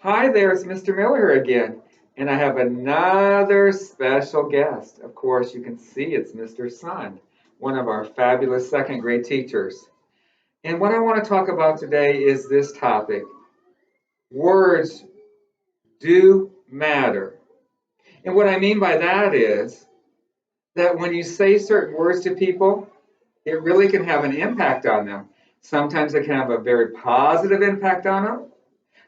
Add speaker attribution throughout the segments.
Speaker 1: Hi there, it's Mr. Miller again, and I have another special guest. Of course, you can see it's Mr. Sun, one of our fabulous second grade teachers. And what I want to talk about today is this topic. Words do matter. And what I mean by that is that when you say certain words to people, it really can have an impact on them. Sometimes it can have a very positive impact on them.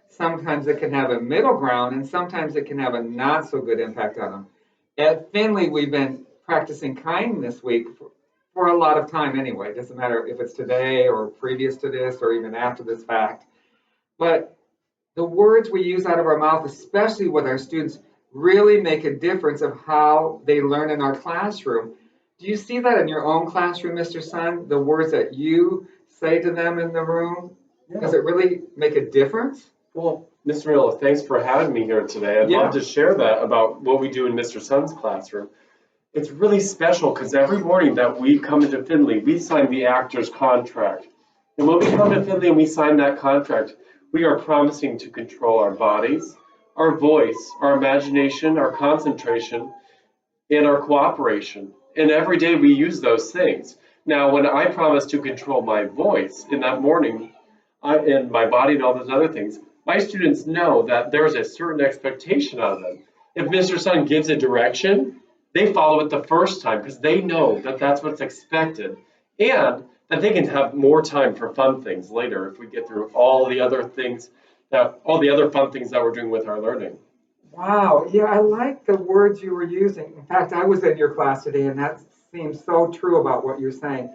Speaker 1: Sometimes it can have a middle ground, and sometimes it can have a not so good impact on them. At Finley, we've been practicing kindness week for a lot of time anyway. It doesn't matter if it's today or previous to this or even after this fact. But the words we use out of our mouth, especially with our students, really make a difference of how they learn in our classroom. Do you see that in your own classroom, Mr. Sun? The words that you say to them in the room? Does
Speaker 2: Yeah.
Speaker 1: it really make a difference?
Speaker 2: Well, Mr. Miller, thanks for having me here today. I'd
Speaker 1: Yeah.
Speaker 2: love to share that about what we do in Mr. Sun's classroom. It's really special because every morning that we come into Finley, we sign the actor's contract. And when we come to Finley and we sign that contract, we are promising to control our bodies, our voice, our imagination, our concentration, and our cooperation. And every day we use those things. Now, when I promise to control my voice in that morning, and my body and all those other things, my students know that there's a certain expectation out of them. If Mr. Sun gives a direction, they follow it the first time because they know that that's what's expected and that they can have more time for fun things later if we get through all the other things all the other fun things that we're doing with our learning.
Speaker 1: Wow. Yeah, I like the words you were using. In fact, I was in your class today, and that seems so true about what you're saying.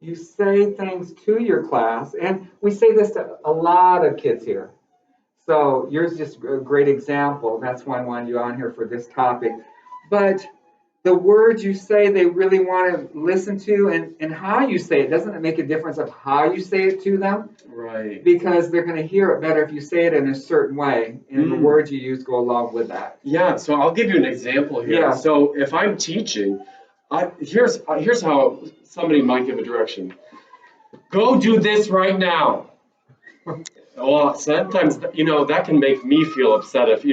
Speaker 1: You say things to your class, and we say this to a lot of kids here. So yours is just a great example. That's why I wanted you on here for this topic. But the words you say they really want to listen to, and how you say it, doesn't it make a difference of how you say it to them?
Speaker 2: Right.
Speaker 1: Because they're going to hear it better if you say it in a certain way, and the words you use go along with that.
Speaker 2: Yeah, so I'll give you an example here.
Speaker 1: Yeah.
Speaker 2: So if I'm teaching, here's how somebody might give a direction. Go do this right now. Well, sometimes that can make me feel upset if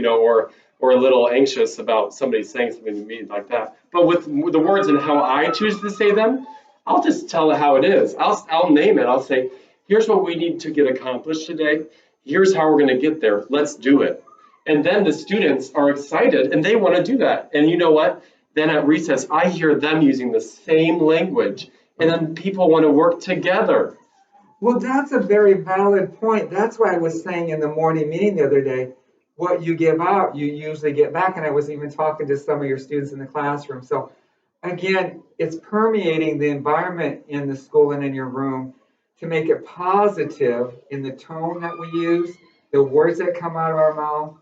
Speaker 2: or a little anxious about somebody saying something to me like that. But with the words and how I choose to say them, I'll just tell it how it is. I'll name it. I'll say, here's what we need to get accomplished today. Here's how we're going to get there. Let's do it. And then the students are excited and they want to do that. And you know what? Then at recess, I hear them using the same language, and then people want to work together.
Speaker 1: Well, that's a very valid point. That's why I was saying in the morning meeting the other day, what you give out, you usually get back. And I was even talking to some of your students in the classroom. So again, it's permeating the environment in the school and in your room to make it positive in the tone that we use, the words that come out of our mouth.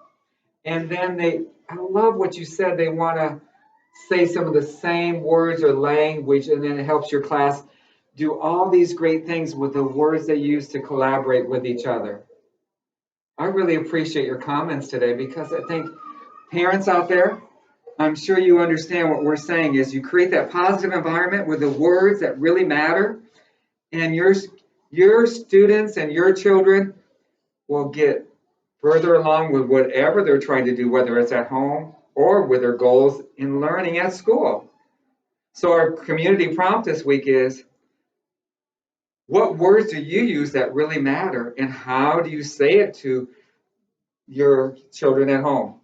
Speaker 1: And then I love what you said, they want to say some of the same words or language, and then it helps your class do all these great things with the words they use to collaborate with each other. I really appreciate your comments today because I think parents out there, I'm sure you understand what we're saying is you create that positive environment with the words that really matter, and your students and your children will get further along with whatever they're trying to do, whether it's at home or with their goals in learning at school. So our community prompt this week is, what words do you use that really matter, and how do you say it to your children at home?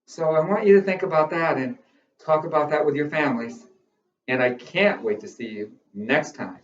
Speaker 1: So I want you to think about that and talk about that with your families. And I can't wait to see you next time.